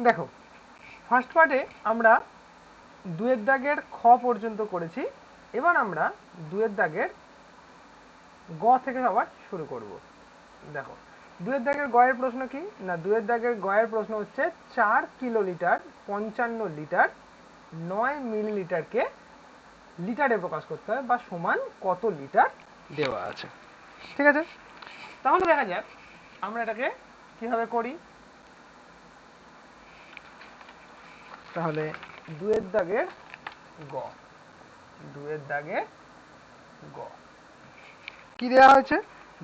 দেখো ফার্স্ট পার্টে আমরা 2 দাগের খ পর্যন্ত করেছি, এবার আমরা 2 দাগের গ থেকে আবার শুরু করব। দেখো 2 দাগের গয়ের প্রশ্ন কি না, 2 দাগের গয়ের প্রশ্ন হচ্ছে 4 কিলোলিটার 55 লিটার 9 মিলিলিটারকে লিটারে প্রকাশ করতে হয় বা সমান কত লিটার দেওয়া আছে। ঠিক আছে, তাহলে দেখা যাক আমরা এটাকে কিভাবে করি। তাহলে 2 দাগের গ, 2 দাগের গ কি দেওয়া হয়েছে,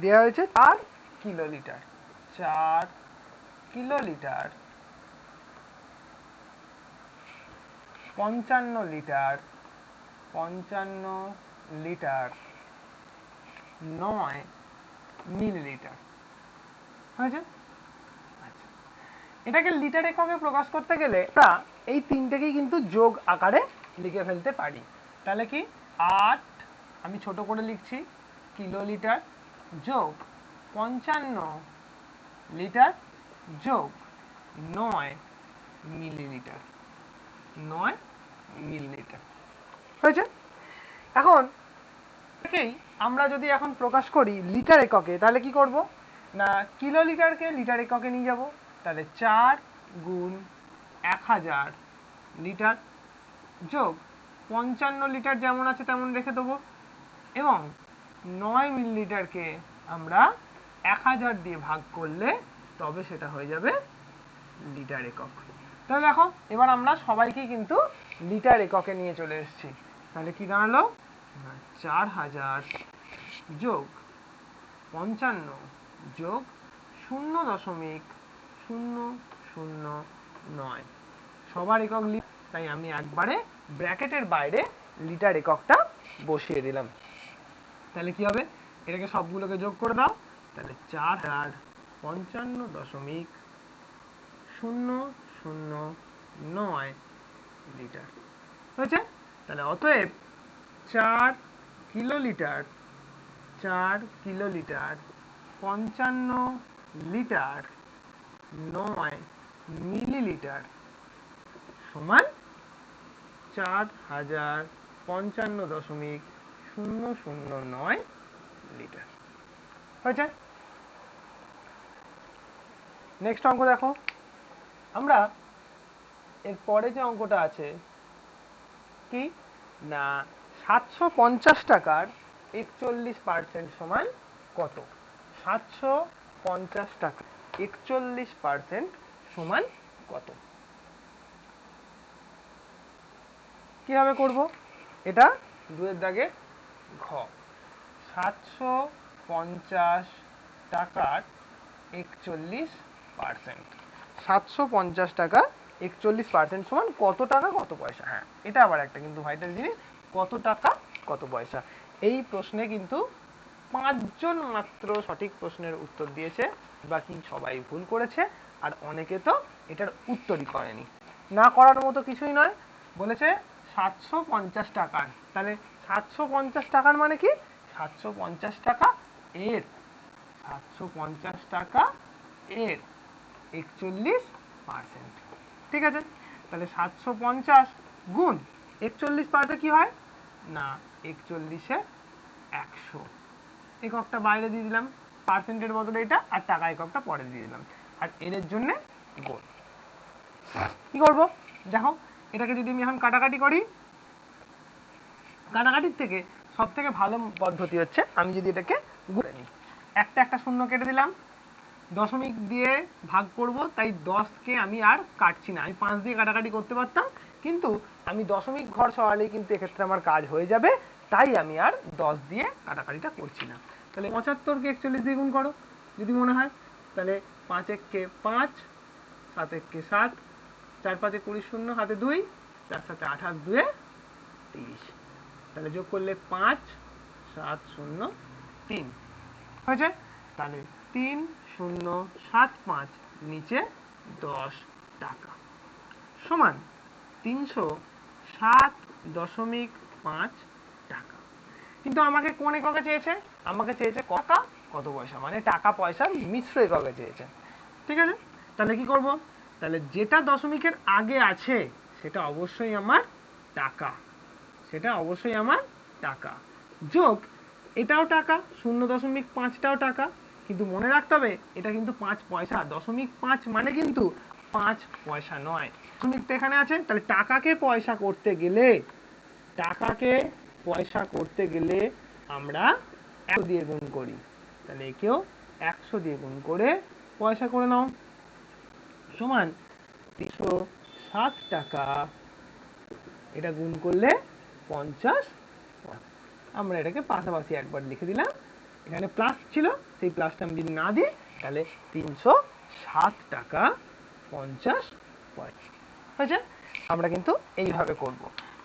দেওয়া হয়েছে 4 kilolitre, 4 kilolitre 55 litre 55 litre 9 millilitre হয়েছে। আচ্ছা, এটাকে লিটার এককে প্রকাশ করতে গেলে আমরা এই তিনটেকেই কিন্তু যোগ আকারে লিখে ফেলতে পারি। তাহলে কি 8, আমি ছোট করে লিখছি, কিলোলিটার যোগ 55 লিটার যোগ 9 মিলিলিটার, 9 মিলিলিটার হয়েছে। এখন আমরা যদি এখন প্রকাশ করি লিটার এককে, তাহলে কি করব না, কিলোলিটারকে লিটার এককে নিয়ে যাব, তাহলে 4 গুণ 1000 লিটার যোগ 55 লিটার যেমন আছে তেমন রেখে দেবো, এবং 9 মিলিলিটারকে আমরা 1000 দিয়ে ভাগ করলে তবে সেটা হয়ে যাবে লিটার একক। তাহলে দেখো এবার আমরা সবাইকে কিন্তু লিটার এককে নিয়ে চলে এসেছি। তাহলে কি দাঁড়ালো, 4000 যোগ 55 যোগ 0.009 সবার একক লিটার, তাই আমি একবারে ব্র্যাকেটের বাইরে লিটার এককটা বসিয়ে দিলাম। তাহলে কি হবে, এটাকে সবগুলোকে যোগ করে দাও, তাহলে 4055.009 লিটার হয়েছে। তাহলে অতএব 4 কিলোলিটার 55 লিটার 9 মিলিলিটার সমান 4055.009 লিটার হয়েছে। নেক্সট অঙ্ক দেখো, আমরা এর পরে যে অঙ্কটা আছে কি না, 750 টাকার 41% সমান কত, 750 টাকা 41% সমান কত, কিভাবে করব এটা, 2 দাগের ঘ, 750 টাকার 41%, 750 টাকা 41% সমান কত টাকা কত পয়সা। হ্যাঁ, এটা আবার একটা কিন্তু ভাইটাল জিনিস, কত টাকা কত পয়সা। এই প্রশ্নে কিন্তু 5 জন মাত্র সঠিক প্রশ্নের উত্তর দিয়েছে, বাকি সবাই ভুল করেছে, আর অনেকে তো এটার উত্তরই করেনি। না করার মতো কিছুই নয়, বলেছে 750 টাকার, তাহলে 750 টাকার মানে কি, 750 টাকা এর 750 টাকা এর 41%, ঠিক আছে। তাহলে 750 গুণ 41 কি হয় না, 41-এ 100, এককটা বাইরে দিয়ে দিলাম, পার্সেন্টের বদলে এটা, আর টাকা এককটা পরে দিয়ে দিলাম, আর এর জন্য গুণ। কি করব দেখো, এটাকে যদি আমি এখন কাটাকাটি করি, কাটাকাটির থেকে সব থেকে ভালো পদ্ধতি হচ্ছে আমি যদি এটাকে গুণে নিই, একটা শূন্য কেটে দিলাম, দশমিক দিয়ে ভাগ করব, তাই 10কে আমি আর কাটছি না, আমি 5 দিয়ে কাটাকাটি করতে পারতাম, কিন্তু আমি দশমিক ঘর সরালেই কিন্তু এক্ষেত্রে আমার কাজ হয়ে যাবে, তাই আমি আর 10 দিয়ে কাটাকাটিটা করছি না। তাহলে 75কে 41 দিয়ে গুণ করো যদি মনে হয়, তাহলে 5 1-কে 5, 7 1-কে 7, 4 5-এ 20, শূন্য হাতে 2, 4 7-এ 28, 2-এ 30, তাহলে যোগ করলে 5 7 0 3 হয়েছে। তাহলে 3075 নিচে 10 টাকা সমান 307.5 টাকা। কিন্তু আমাকে কোন এককে চেয়েছে, আমাকে চেয়েছে টাকা কত পয়সা, মানে টাকা পয়সার মিশ্র এককে চেয়েছে। ঠিক আছে, তাহলে কি করব, তাহলে যেটা দশমিকের আগে আছে সেটা অবশ্যই আমার টাকা, সেটা অবশ্যই আমার টাকা, যোগ এটাও টাকা, 0.5টাও টাকা, কিন্তু মনে রাখতে হবে এটা কিন্তু 5 পয়সা, 0.5 মানে কিন্তু 5 পয়সা নয়। দশমিকটা এখানে আছে, তাহলে টাকাকে পয়সা করতে গেলে, টাকাকে পয়সা করতে গেলে আমরা 100 দিয়ে গুণ করি। তাহলে একেও 100 দিয়ে গুণ করে পয়সা করে নাও, সমান 307 টাকা। এটা গুণ করলে 50। আমরা এটাকে পাশাপাশি একবার লিখে দিলাম, এখানে প্লাস ছিল, সেই প্লাসটা আমি যদি না দিই তাহলে 307 টাকা 50 পয়সা হয়েছে। আমরা কিন্তু এইভাবে করব।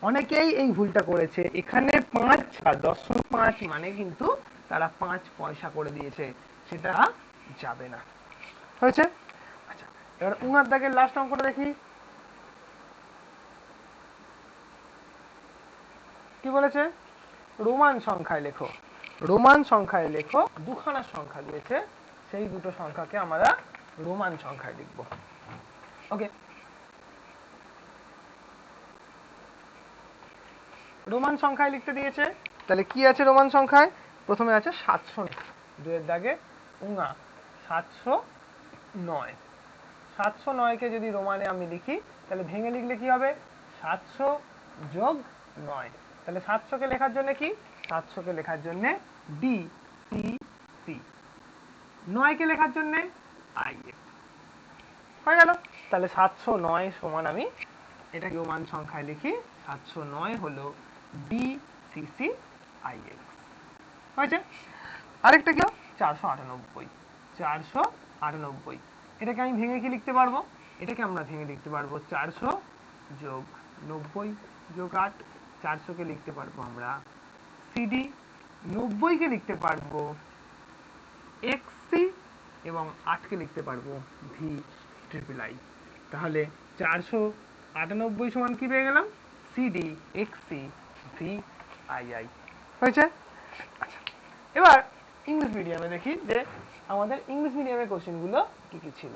অনেকেই এই ভুলটা করেছে, এখানে 5 আর 0.5 মানে কিন্তু তারা 5 পয়সা করে দিয়েছে, সেটা যাবে না। হয়েছে? আচ্ছা, এবার উনার দাগের লাস্ট অঙ্কটা দেখি কি বলেছে। রোমান সংখ্যায় লেখো, রোমান সংখ্যায় লেখো, দুখানা সংখ্যা দিয়েছে, সেই দুটো সংখ্যাকে আমরা রোমান সংখ্যায় লিখব। ওকে, রোমান সংখ্যায় লিখতে দিয়েছে, তাহলে কি আছে রোমান সংখ্যায়? প্রথমে আছে 700, দুয়ের দাগে উঙা 709। 709 কে যদি রোমানে আমি লিখি তাহলে ভেঙে লিখলে কি হবে? 700 যোগ 9। তাহলে 700 কে লেখার জন্য কি? 700 কে লেখার জন্য ডি সি সি, 9 কে লেখার জন্য আই এক্স। হয়ে গেল। তাহলে 709 সমান, আমি এটাকে রোমান সংখ্যায় লিখি, 709 হলো D C C I X. হয়েছে? আরেকটা কি? 498। 498 এটাকে আমি ভেঙে কি লিখতে পারবো? এটাকে আমরা ভেঙে লিখতে পারবো 400 যোগ 90 যোগ 8। 400 কে লিখতে পারবো আমরা সিডি, 90 কে লিখতে পারবো এক্সসি, এবং 8 কে লিখতে পারবো ভি ট্রিপল আই। তাহলে 498 সমান কি পেয়ে গেলাম? CD XC V I I. হয়েছে? আচ্ছা, এবার ইংলিশ মিডিয়ামে দেখি যে আমাদের ইংলিশ মিডিয়ামের কোশ্চেনগুলো কি কি ছিল।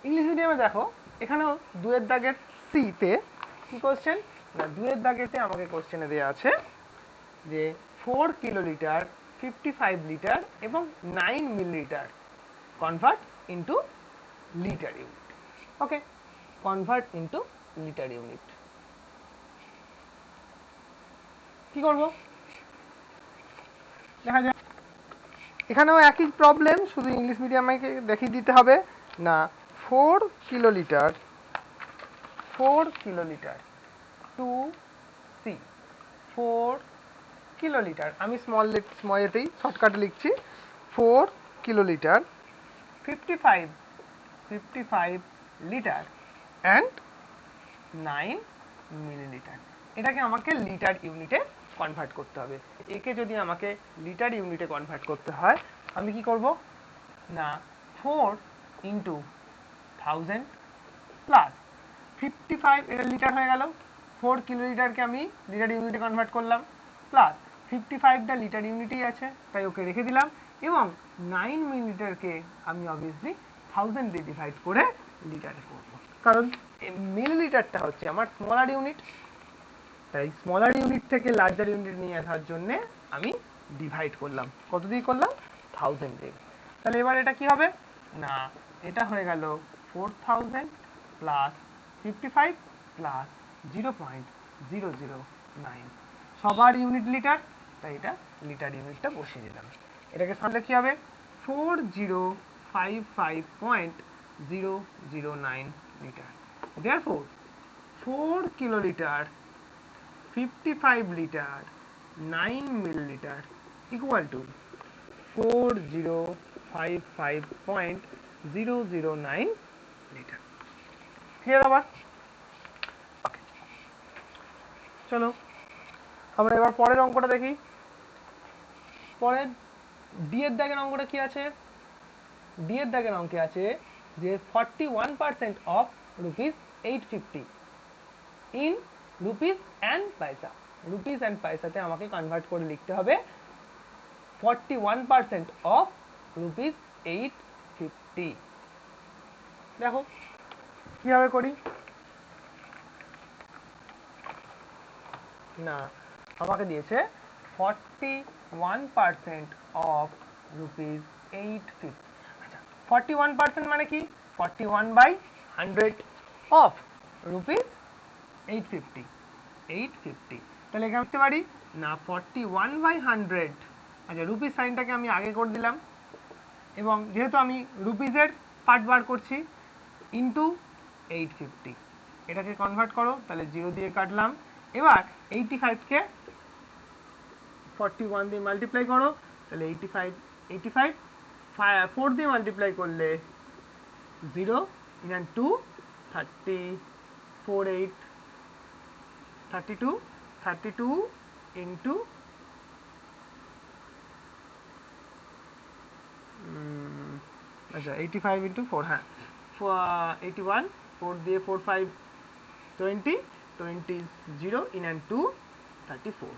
ইংলিশ মিডিয়ামে দেখো, এখানেও দুয়ের দাগের সি তে কি কোশ্চেন না, দুয়ের দাগেতে আমাকে কোশ্চেনে দেওয়া আছে যে 4 কিলোলিটার, 55 লিটার এবং 9 millilitre convert into litre unit. Okay, convert into litre unit কি করব দেখা যাক। এখানেও একই প্রবলেম, শুধু ইংলিশ মিডিয়ামে দেখিয়ে দিতে হবে না। 4 kilolitre, 4 kilolitre to C, 4 kilolitre, আমি স্মল এতেই শর্টকাটে লিখছি, 4 কিলোলিটার, 55 লিটার অ্যান্ড 9 মিলিলিটার। এটাকে আমাকে লিটার ইউনিটে কনভার্ট করতে হবে। একে যদি আমাকে লিটার ইউনিটে কনভার্ট করতে হয়, আমি কি করব না, 4 ইন্টু 1000 প্লাস 55, এটা লিটার হয়ে গেল, 4 কিলোলিটারকে আমি লিটার ইউনিটে কনভার্ট করলাম, প্লাস 55টা লিটার ইউনিটেই আছে তাই ওকে রেখে দিলাম, এবং 9 মিলিলিটারকে আমি অবভিয়াসলি 1000 দিয়ে ডিভাইড করে লিটারে করব, কারণ মিলিলিটারটা হচ্ছে আমার স্মলার ইউনিট, তাই স্মলার ইউনিট থেকে লার্জার ইউনিট নিয়ে আসার জন্য আমি ডিভাইড করলাম, কত দিয়ে করলাম? 1000 দিয়ে। তাহলে এবার এটা কি হবে না, এটা হয়ে গেল 4000 প্লাস 55 প্লাস 0.009, সবার ইউনিট লিটার, তাই এটা লিটার ইউনিটটা বসিয়ে দিলাম। এটাকে সামলে কি হবে? 4055.009 litre. Therefore 4 kiloliter, 55 liter, 9 milliliter equal to 4055.009 litre. Clear আবার? ওকে, চলো আমরা এবার পরের অঙ্কটা দেখি। পরের ডি এর দাগের অঙ্কটা কি আছে? ডি এর দাগের অঙ্কে আছে যে 41% অফ ₹850 ইন রুপিস অ্যান্ড পয়সা। রুপিস অ্যান্ড পয়সাতে আমাকে কনভার্ট করে লিখতে হবে 41% অফ ₹850। দেখো কিভাবে করি। না, আমাকে দিয়েছে 41% অফ ₹850। আচ্ছা, 41% মানে কি? 41/100 অফ ₹850। 850, তাহলে এখানে লিখতে পারি না 41/100। আচ্ছা, রুপিস সাইনটাকে আমি আগে করে দিলাম, এবং যেহেতু আমি রুপিসের পার্ট বার করছি, ইন্টু 850, এটাকে কনভার্ট করো, তাহলে 0 দিয়ে কাটলাম। এবার 85কে 41 দিয়ে মাল্টিপ্লাই করো, তাহলে 85 4 দিয়ে মাল্টিপ্লাই করলে 0 ইন্টু 2 34 8 32 ইন্টু আচ্ছা 85 ইন্টু 4, হ্যাঁ 81, 4 দিয়ে 4 5 20 20 0 ইন্টু 34,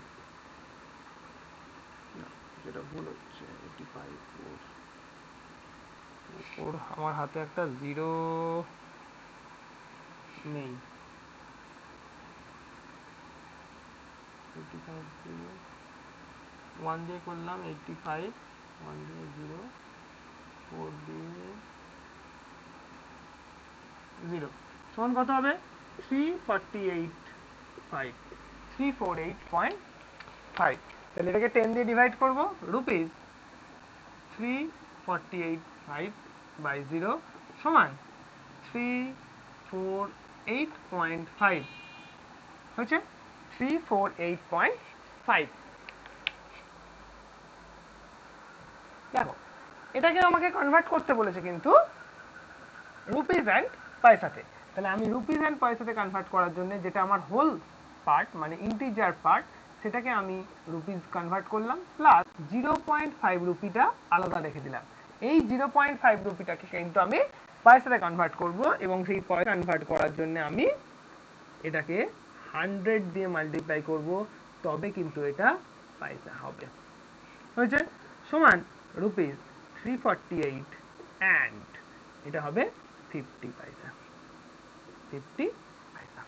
যেটা ভুল হচ্ছে 85 4 আমার হাতে একটা 0 নেই। 85 0 1 দিয়ে করলাম 85, 1 দিয়ে 0, 4 দিয়ে 0 সমান কত হবে? 348.5, 348.5। তাহলে এটাকে 10 দিয়ে ডিভাইড করবো, রুপিস 348.5 বাই 0 সমান 348.5 হচ্ছে 348.5। দেখো, এটাকে আমাকে কনভার্ট করতে বলেছে কিন্তু রুপিস অ্যান্ড পয়সাতে। তাহলে আমি রুপিস অ্যান্ড পয়সাতে কনভার্ট করার জন্য, যেটা আমার হোল পার্ট মানে ইন্টিজার পার্ট, সেটাকে আমি রুপিস কনভার্ট করলাম, প্লাস 0.5 রুপিটা আলাদা রেখে দিলাম। এই 0.5 রুপিটাকে কিন্তু আমি পয়সাতে কনভার্ট করব, এবং সেই পয়সা কনভার্ট করার জন্য আমি এটাকে 100 দিয়ে মাল্টিপ্লাই করব, তবে কিন্তু এটা পয়সা হবে। হয়েছে? সমান রুপিস 348 অ্যান্ড এটা হবে 50 পয়সা। 50 পয়সা।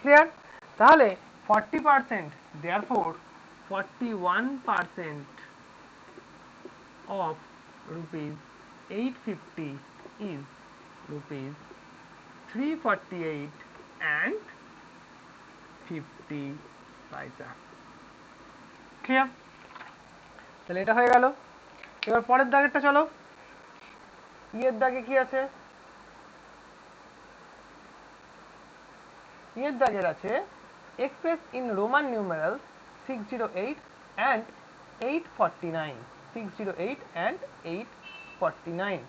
ক্লিয়ার? তাহলে 40%, therefore 41% of rupees 850 is rupees 348 and 50 পয়সা। ক্লিয়ার? তাহলে এটা হয়ে গেল। এবার পরের দাগেরটা চলো। ইয়ের দাগে কি আছে? ইয়ের দাগের আছে express in Roman numerals 608 and 849। 608 and 849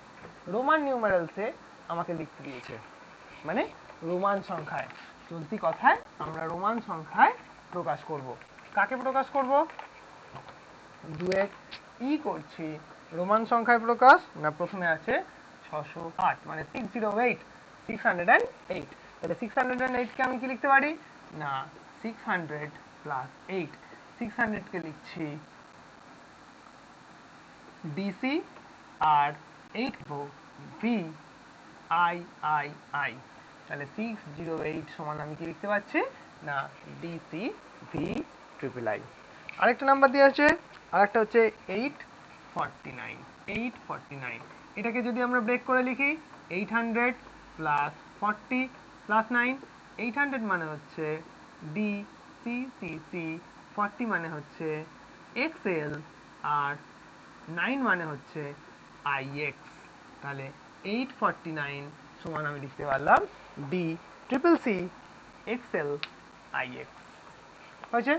Roman নিউমারালসে আমাকে লিখতে দিয়েছে, মানে রোমান সংখ্যায়। চলতি কথায় আমরা রোমান সংখ্যায় প্রকাশ করব। কাকে প্রকাশ করব? দুয়েক ই করছি রোমান সংখ্যায় প্রকাশ, না প্রথমে আছে 608 মানে 608, 608। তাহলে 608 কে আমি কি লিখতে পারি? না 600 প্লাস 8, 600 কে লিখছি ডিসি, আর 8 ভি আই আই আই। তাহলে 608 সমান আমি কি লিখতে পাচ্ছি? না ডিসি ভি ট্রিপল আই। আরেকটা নাম্বার দিয়ে আছে, আরেকটা হচ্ছে 849। 849 এটাকে যদি আমরা ব্রেক করে লিখি 800 প্লাস 40 প্লাস 9। 800 মানে হচ্ছে ডি সি সি সি, 40 মানে হচ্ছে এক্সএল, আর 9 মানে হচ্ছে আইএক্স। তাহলে 849 সমান আমি লিখতে পারলাম D triple C XL IX. হয়েছে?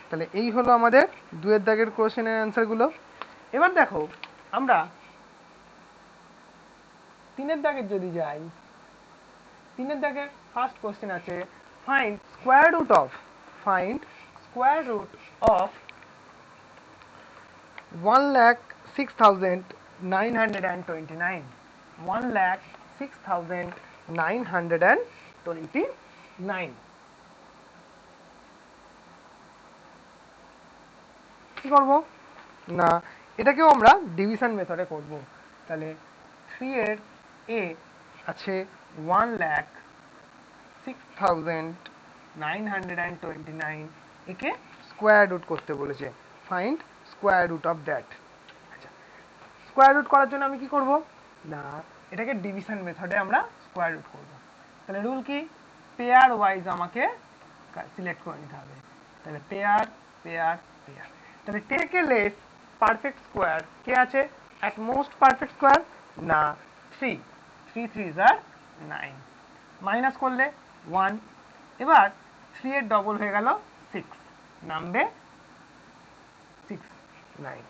তাহলে এই হলো আমাদের দুয়ের দাগের কোশ্চেনের অ্যান্সার গুলো। এবার দেখো আমরা তিনের দাগের যদি যাই, তিনের দাগের ফার্স্ট কোশ্চেন আছে ফাইন্ড স্কোয়ার রুট অফ 1,06,929। 1,06,929 কি করব? না এটাকেও আমরা ডিভিশন মেথডে করব। তাহলে 3 এর এ আছে 1,06,929, একে স্কোয়ার রুট করতে বলেছে। Find square root of that. আচ্ছা, স্কোয়ার রুট করার জন্য আমি কি করব না, এটাকে ডিভিশন মেথডে আমরা স্কোয়ার রুট করব। তাহলে রুল কি, পেয়ার ওয়াইজ আমাকে সিলেক্ট করে নিতে হবে। তাহলে পেয়ার পেয়ার পেয়ার। তাহলে take a less perfect square, কে আছে অ্যাট মোস্ট পারফেক্ট স্কোয়ার না 3, 3 3s are 9, মাইনাস করলে 1, এবার 3 এর ডবল হয়ে গেল 6, নামবে 6 9।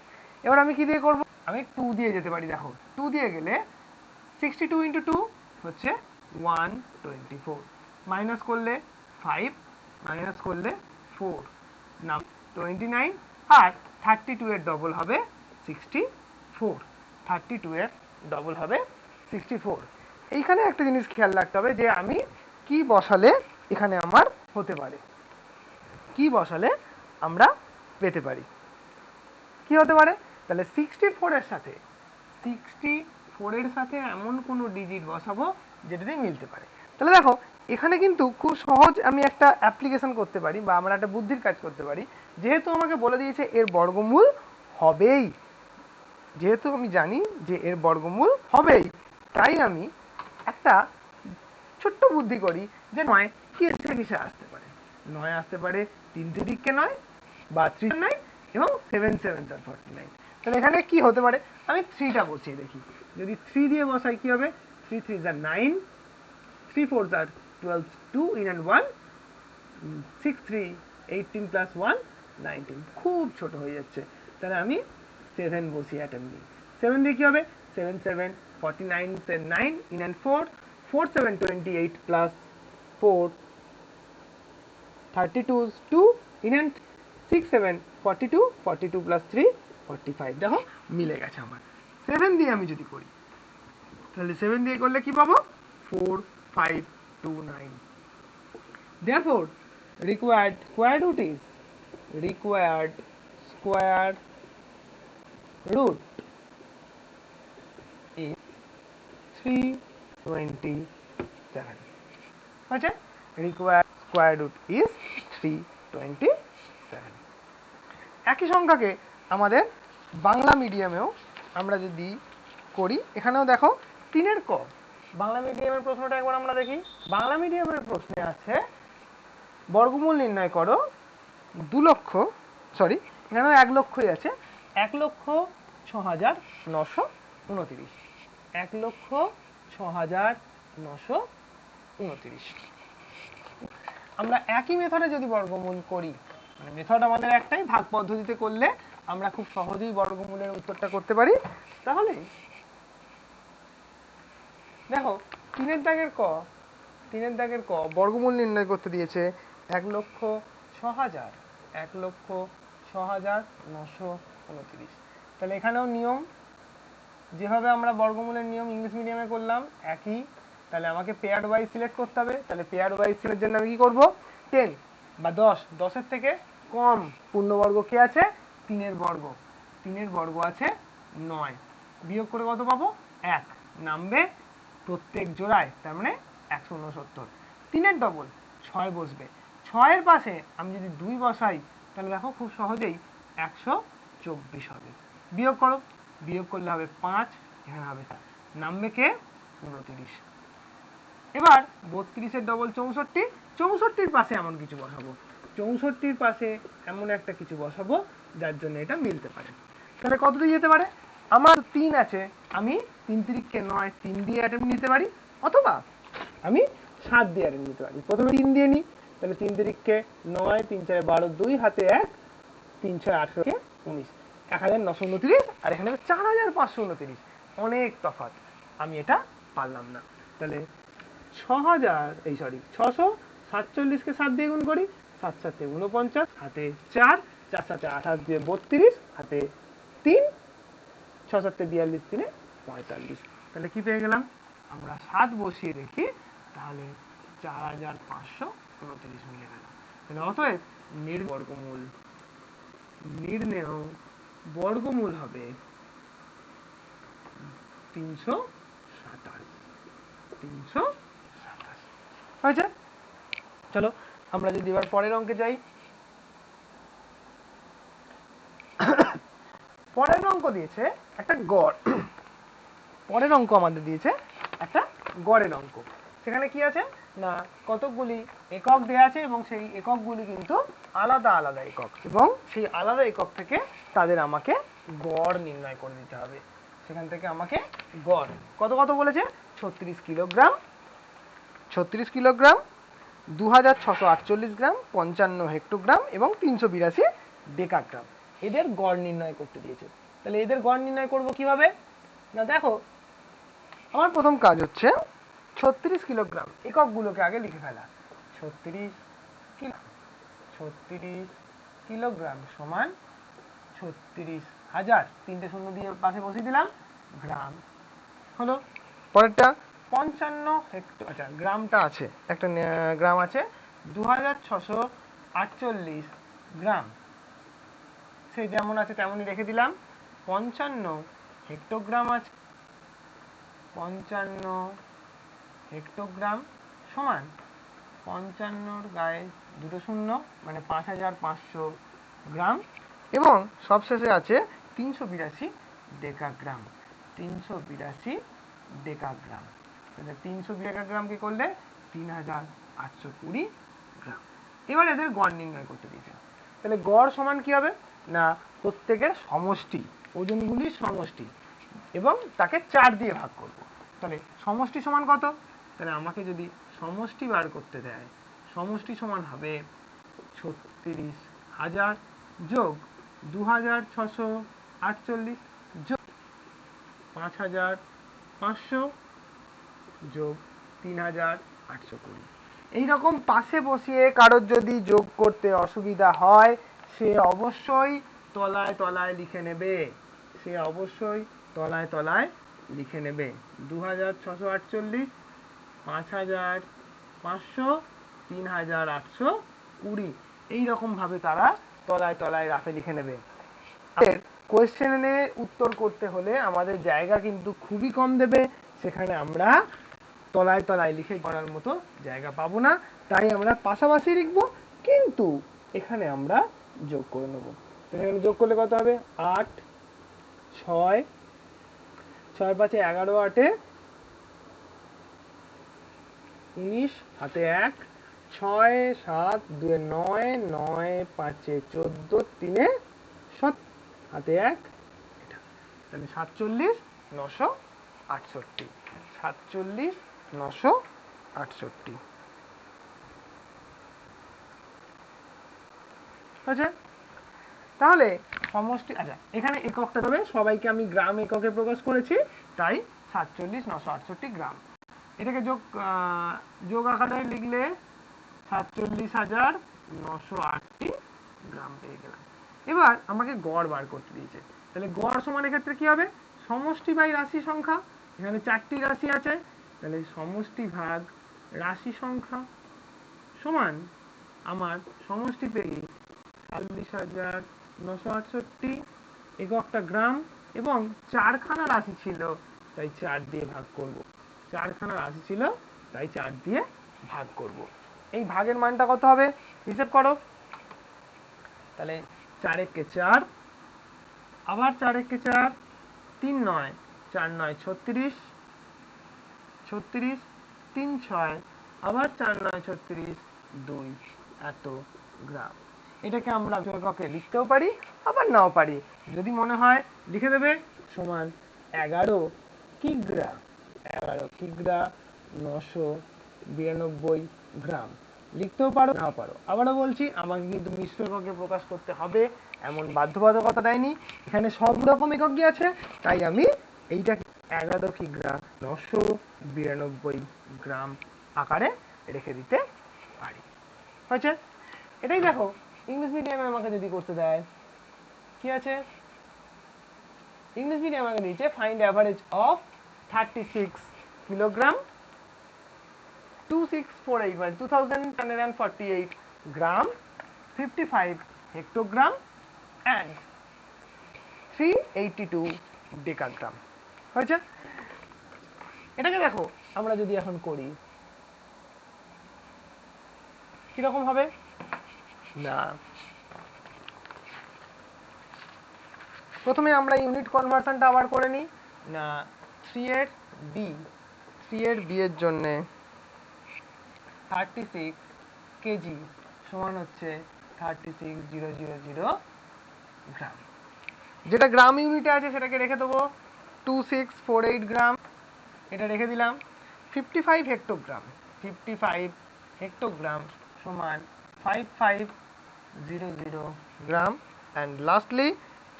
এবার আমি কি দিয়ে করব, আমি 2 দিয়ে যেতে পারি। দেখো 2 দিয়ে গেলে 62 ইন্টু 2 হচ্ছে 124, মাইনাস করলে 5, মাইনাস করলে 4, নাম 29, আর 32 এর ডবল হবে 64, 32 এর ডবল হবে 64। এইখানে একটা জিনিস খেয়াল রাখতে হবে যে আমি কি বসালে এখানে আমার হতে পারে, কি বসালে আমরা পেতে পারি, কি হতে পারে। তাহলে 64 এর সাথে 64 এর সাথে এমন কোনো ডিজিট বসাবো যেটা দিয়ে মিলতে পারে। তাহলে দেখো এখানে কিন্তু খুব সহজ আমি একটা অ্যাপ্লিকেশন করতে পারি বা আমরা একটা বুদ্ধির কাজ করতে পারি। যেহেতু আমাকে বলে দিয়েছে এর বর্গমূল হবেই, যেহেতু আমি জানি যে এর বর্গমূল হবেই, তাই আমি একটা ছোট্ট বুদ্ধি করি যে 9 কি কিসে আসতে পারে। 9 আসতে পারে 3 তিরিককে 9 বা 3 9 এবং 7 7 49। তাহলে এখানে কি হতে পারে, আমি 3টা বসিয়ে দেখি। যদি 3 দিয়ে বসাই কি হবে, 3 3s are 9, 3 4s are 12, 2 in and 1, 6 3 18 plus 1 19, খুব ছোট হয়ে যাচ্ছে। তাহলে আমি 7 বসিয়ে অ্যাটেম্প দিই। 7 দিয়ে কি হবে, 7 7 49, 9 in and 4, 4 7 28 plus 4 32, 2 in and 6 7 42, 42 plus 3 45। দেখো মিলে গেছে আমার। 7 দিয়ে আমি যদি করি তাহলে 7 দিয়ে করলে কি পাবো, 4 5 2 9। Therefore required square root is required square root is 327। আচ্ছা, required square root is 327। একই সংখ্যাকে আমাদের বাংলা মিডিয়ামেও আমরা যদি করি, এখানেও দেখো 3 এর ক। বাংলা মিডিয়ামের প্রশ্নটা একবার আমরা দেখি। বাংলা মিডিয়ামের প্রশ্নে আছে বর্গমূল নির্ণয় করো 2 লক্ষ, সরি এখানেও 1 লক্ষই আছে, 1,06,929, 1,06,929। আমরা একই মেথডে যদি বর্গমূল করি, মানে মেথড আমাদের একটাই, ভাগ পদ্ধতিতে করলে আমরা খুব সহজেই বর্গমূলের উত্তরটা করতে পারি। তাহলে দেখো 3 এর দাগের ক বর্গমূল নির্ণয় করতে দিয়েছে 1,06,929। তাহলে এখানেও নিয়ম, যেভাবে আমরা বর্গমূলের নিয়ম ইংলিশ মিডিয়ামে করলাম একই। তাহলে আমাকে পেয়ার ওয়াইজ সিলেক্ট করতে হবে। তাহলে পেয়ার ওয়াইজ সিলেক্টের জন্য আমি কি করব, 10 বা 10, 10-এর থেকে কম পূর্ণবর্গ কে আছে, 3 এর বর্গ, 3 এর বর্গ আছে 9, বিয়োগ করে কত পাবো, 1, নামবে প্রত্যেক জোড়ায়, তার মানে 169। 3 এর ডবল 6 বসবে, 6 এর পাশে আমি যদি 2 বসাই তাহলে দেখো খুব সহজেই 124 হবে। বিয়োগ করো, বিয়োগ করলে হবে 5, এখানে হবে নামবে কে 29। এবার 32 এর ডবল 64, 64-র পাশে এমন কিছু বসাবো, 64-র পাশে এমন একটা কিছু বসাবো যার জন্য এটা মিলতে পারে। তাহলে কত দিয়ে যেতে পারে, আমার 3 আছে, আমি 3 তিরিককে 9, 3 দিয়ে অ্যাটেম্প নিতে পারি, অথবা আমি 7 দিয়ে অ্যাটেম্প নিতে পারি। প্রথমে 3 দিয়ে নিই, তাহলে 3 তিরিককে 9, 3 4 12, 2 হাতে 1, 3 6 18 19, 1929, আর এখানে 4529, অনেক তফাৎ, আমি এটা পারলাম না। তাহলে 647কে 7 দিয়ে গুণ করি, 7 7 49, হাতে 4, 4 7 28 দিয়ে 32, হাতে 3, 6 7 42, 3 45। তাহলে কি পেয়ে গেলাম, আমরা 7 বসিয়ে দেখি, তাহলে 4529 মিলে গেল। তাহলে অতএব নির্ণেয় বর্গমূল হবে 327। 327 হয়েছে। চলো আমরা যদি এবার পরের অঙ্কে যাই, পরের অঙ্ক দিয়েছে একটা গড়, পরের অঙ্ক আমাদের দিয়েছে একটা গড়ের অঙ্ক। সেখানে কি আছে না কতকগুলি একক দেয়া আছে এবং সেই এককগুলি কিন্তু আলাদা আলাদা একক, এবং সেই আলাদা একক থেকে তাদের আমাকে গড় নির্ণয় করে দিতে হবে। সেখান থেকে আমাকে গড় কত কত বলেছে, 36 কিলোগ্রাম, 36 কিলোগ্রাম, 2648 গ্রাম, 55 হেক্টোগ্রাম এবং 382 ডেকাগ্রাম, এদের গড় নির্ণয় করতে দিয়েছে। তাহলে এদের গড় নির্ণয় করব কিভাবে না, দেখো আমার প্রথম কাজ হচ্ছে 36 কিলোগ্রাম এককগুলোকে আগে লিখে ফেলা। 36 কিলোগ্রাম সমান 36,000, 3টে শূন্য দিয়ে পাশে বসিয়ে দিলাম, গ্রাম হলো। পরেরটা 55 হেক্টর, আচ্ছা গ্রামটা আছে, একটা গ্রাম আছে 2648 গ্রাম, সেই যেমন আছে তেমনই রেখে দিলাম। 55 হেক্টোগ্রাম আছে, 55 হেক্টোগ্রাম সমান 55 গায়ে দুটো শূন্য মানে 5500 গ্রাম, এবং সবশেষে আছে 382 ডেকাগ্রাম, 382 ডেকাগ্রাম। 300 ডেকাগ্রামকে করলে 3820 গ্রাম। এবার এদের গড় নির্ণয় করতে দিয়েছে। তাহলে গড় সমান কি হবে না প্রত্যেকের সমষ্টি, ওজনগুলির সমষ্টি, এবং তাকে 4 দিয়ে ভাগ করব। তাহলে সমষ্টি সমান কত, তাহলে আমাকে যদি সমষ্টি বার করতে দেয়, সমষ্টি সমান হবে 36,000 যোগ 2648 যোগ 5500 যোগ 3820। এইরকম পাশে বসিয়ে কারোর যদি যোগ করতে অসুবিধা হয় সে অবশ্যই তলায় তলায় লিখে নেবে, সে অবশ্যই তলায় তলায় লিখে নেবে 2648, 5500, 3820, এইরকম ভাবে তারা তলায় তলায় রাফে লিখে নেবে। কোয়েশ্চেনে উত্তর করতে হলে আমাদের জায়গা কিন্তু খুবই কম দেবে, সেখানে আমরা তলায় তলায় লিখে করার মতো জায়গা পাবো না, তাই আমরা পাশাপাশি লিখবো, কিন্তু এখানে আমরা যোগ করে নেব। এখানে যোগ করলে কত হবে, 8, 6, 6 5 11, 8 19, হাতে 1, 6 7 2 9, 9 5 14, 3 7, হাতে 1, তাহলে 47,968, 47,968। আচ্ছা তাহলে সমষ্টি, আচ্ছা এখানে এককটা হবে, সবাইকে আমি গ্রাম এককে প্রকাশ করেছি, তাই 47,968 গ্রাম। এটাকে যোগ আকারে লিখলে 47,908 গ্রাম পেয়ে গেলাম। এবার আমাকে গড় বার করতে দিয়েছে, তাহলে গড় সমান এক্ষেত্রে কি হবে, সমষ্টি বাই রাশি সংখ্যা, এখানে 4টি রাশি আছে, তাহলে সমষ্টি ভাগ রাশি সংখ্যা সমান আমার সমষ্টি পেয়ে 47,968, এককটা গ্রাম, এবং 4খানা রাশি ছিল তাই 4 দিয়ে ভাগ করব, 4খানা রাশি ছিল তাই 4 দিয়ে ভাগ করব। এই ভাগের মানটা কত হবে হিসেব করো, তাহলে 4 একে 4, আবার 4 একে 4, 3 9, 4 9 36, 36, 3 6, আবার 4 9 36, 2 এত গ্রাম। এটাকে আমরা এককে লিখতেও পারি আবার নাও পারি, যদি মনে হয় লিখে দেবে সমান 11 কিগ্রা, 11 কিগ্রা 992 গ্রাম, লিখতেও পারো নাও পারো। আবারও বলছি আমাকে কিন্তু মিশ্র এককে প্রকাশ করতে হবে এমন বাধ্যবাধকতা দেয়নি, এখানে সব রকম এককই আছে, তাই আমি এইটাকে 11 কিগ্রা 992 গ্রাম আকারে রেখে দিতে পারি। হয়েছে? এটাই দেখো ইংলিশ মিডিয়ামে আমাকে যদি করতে দেয় কি আছে, ইংলিশ মিডিয়ামে আমাকে দিয়েছে ফাইন্ড অ্যাভারেজ অফ 36 কিলোগ্রাম, 2648 মানে 2148 গ্রাম, 55 হেক্টোগ্রাম and 382 ডেকাগ্রাম। হয়েছে? এটাকে দেখো আমরা যদি এখন করি কিরকম হবে না, প্রথমে আমরা ইউনিট কনভার্সনটা আবার করে নিই না। 3 এর বি এর জন্য 36 কেজি সমান হচ্ছে 36000 গ্রাম। যেটা গ্রাম ইউনিটে আছে সেটাকে রেখে দেবো 2648 গ্রাম, এটা রেখে দিলাম। 55 হেক্টোগ্রাম সমান 5500 gram. And lastly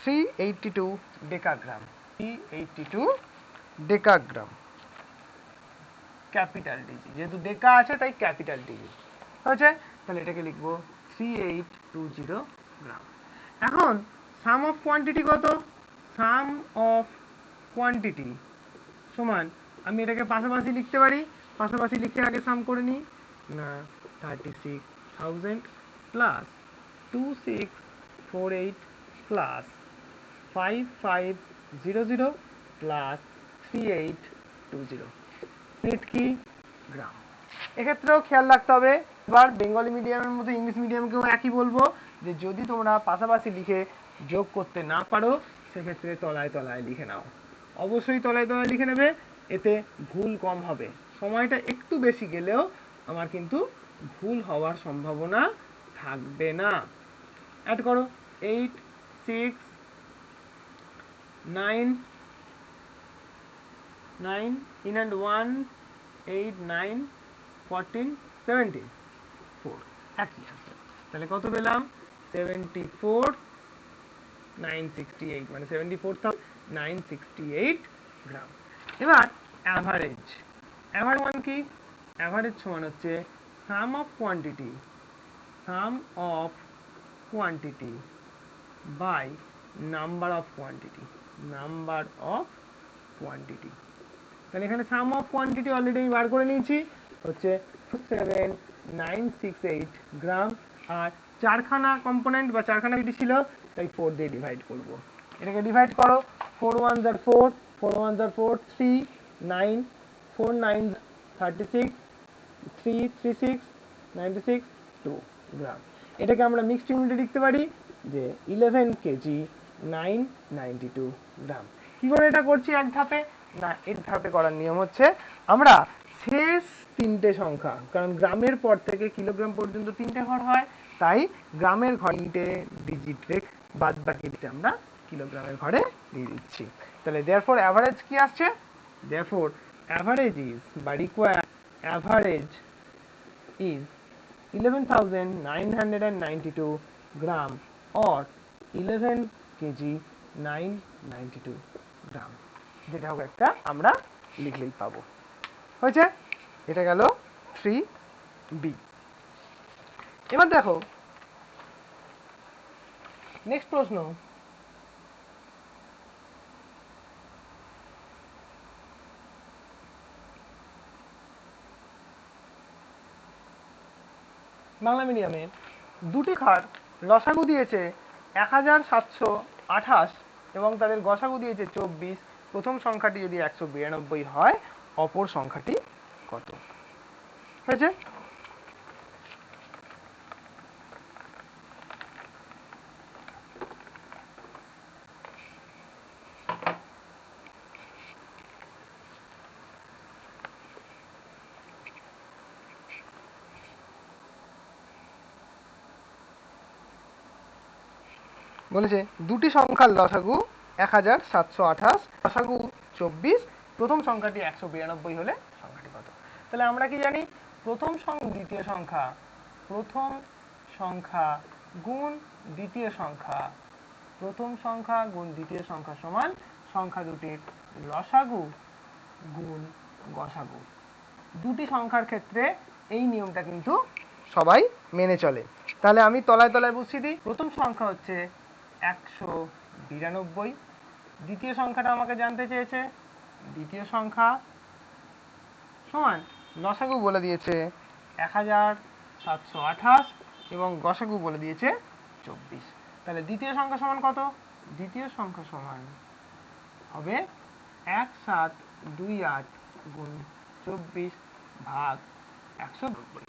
382 decagram, capital DG, যেহেতু ডেকা আছে তাই ক্যাপিটাল ডিজি হয়েছে। তাহলে এটাকে লিখবো 3820 গ্রাম। এখন সাম অফ কোয়ান্টিটি কত? সাম অফ কোয়ান্টিটি সমান, আমি এটাকে পাশাপাশি লিখতে পারি, পাশাপাশি লিখে আগে সাম করে নিই না। 36,000 প্লাস 2648 প্লাস 5500 প্লাস 3820 নেট কি গ্রাম। এক্ষেত্রেও খেয়াল রাখতে হবে, এবার বেঙ্গলি মিডিয়ামের মতো ইংলিশ মিডিয়ামকেও একই বলবো যে যদি তোমরা পাশাপাশি লিখে যোগ করতে না পারো সেক্ষেত্রে তলায় তলায় লিখে নাও। অবশ্যই তলায় তলায় লিখে নেবে, এতে ভুল কম হবে। সময়টা একটু বেশি গেলেও আমার কিন্তু ভুল হওয়ার সম্ভাবনা থাকবে না। অ্যাড করো 8 6 9 9 in and 1 8 9 14 17 4 একই আছে। তাহলে কত পেলাম? 74,968 মানে 74,968 গ্রাম। এবার অ্যাভারেজ মান কি? অ্যাভারেজ সমান হচ্ছে sum of quantity by number of quantity. তাহলে এখানে সাম অফ কোয়ান্টিটি অলরেডি আমি বার করে নিয়েছি, হচ্ছে 7968 গ্রাম। আর চারখানা কম্পোনেন্ট বা চারখানা বিটি ছিল, তাই 4 দিয়ে ডিভাইড করব। এটাকে ডিভাইড করো, 4 1 4 4 1 4 3 9 4 9 36 3 36 96 2 গ্রাম। এটাকে আমরা মিক্সড ইউনিটে লিখতে পারি যে 11 কেজি 992 গ্রাম। কি করে এটা করছি এক ধাপে না? এক ধাপে করার নিয়ম হচ্ছে আমরা শেষ তিনটে সংখ্যা, কারণ গ্রামের পর থেকে কিলোগ্রাম পর্যন্ত তিনটে ঘর হয়, তাই গ্রামের ঘর তিনটে ডিজিট রেখে বাদ বাকি আমরা কিলোগ্রামের ঘরে দিয়ে দিচ্ছি। তাহলে therefore অ্যাভারেজ কি আসছে? therefore average is বা required average is 11,992 gram or 11 KG 992 গ্রাম, যেটা হোক একটা আমরা লিখলেই পাবো। হয়েছে? এটা গেল 3B। এবার দেখো নেক্সট প্রশ্ন, বাংলা মিডিয়ামে দুটি খার লসাগু দিয়েছে 1728 এবং তাদের গসাগু দিয়েছে 24। প্রথম সংখ্যাটি যদি 192 হয়, অপর সংখ্যাটি কত? হয়েছে? বলেছে দুটি সংখ্যার লসাগু 1728, লসাগু 24, প্রথম সংখ্যাটি 192 হলে সংখ্যাটি কত? তাহলে আমরা কি জানি? প্রথম সংখ্যা গুণ দ্বিতীয় সংখ্যা সমান সংখ্যা দুটির লসাগু গুণ গসাগু। দুটি সংখ্যার ক্ষেত্রে এই নিয়মটা কিন্তু সবাই মেনে চলে। তাহলে আমি তলায় তলায় বসিয়ে দিই। প্রথম সংখ্যা হচ্ছে 192, দ্বিতীয় সংখ্যাটা আমাকে জানতে চেয়েছে, দ্বিতীয় সংখ্যা সমান লসাগু বলে দিয়েছে 1728 এবং গসাগু বলে দিয়েছে 24। তাহলে দ্বিতীয় সংখ্যা সমান কত? দ্বিতীয় সংখ্যা সমান হবে 1728 গুণ 24 ভাগ 190।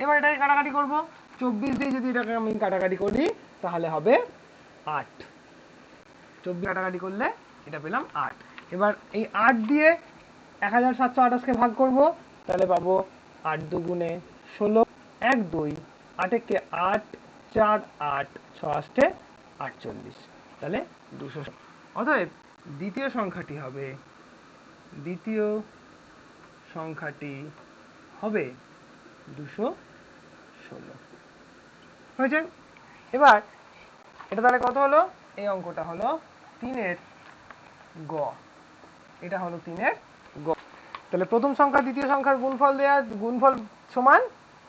এবার এটাকে কাটাকাটি করব, 24 দিয়ে যদি এটাকে আমি কাটাকাটি করি তাহলে হবে 8। 24 কাটাকাটি করলে এটা পেলাম 8। এবার এই 8 দিয়ে 1728 কে ভাগ করব, তাহলে পাবো 8 দুগুণে 16, 1 2, 8 একে 8, 4 8, 6 8 48, তাহলে 200। অতএব দ্বিতীয় সংখ্যাটি হবে 216 হয়েছে। এবার এটা তাহলে কত হলো? এই অঙ্কটা হলো 3-এর গ। এটা হলো 3-এর গ। তাহলে প্রথম সংখ্যা দ্বিতীয় সংখ্যার গুণফল সমান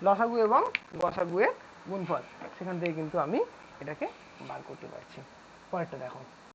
লসাগু এবং গসাগু এর গুণফল, সেখান থেকে কিন্তু আমি এটাকে বার করতে পারছি। পরেরটা দেখো।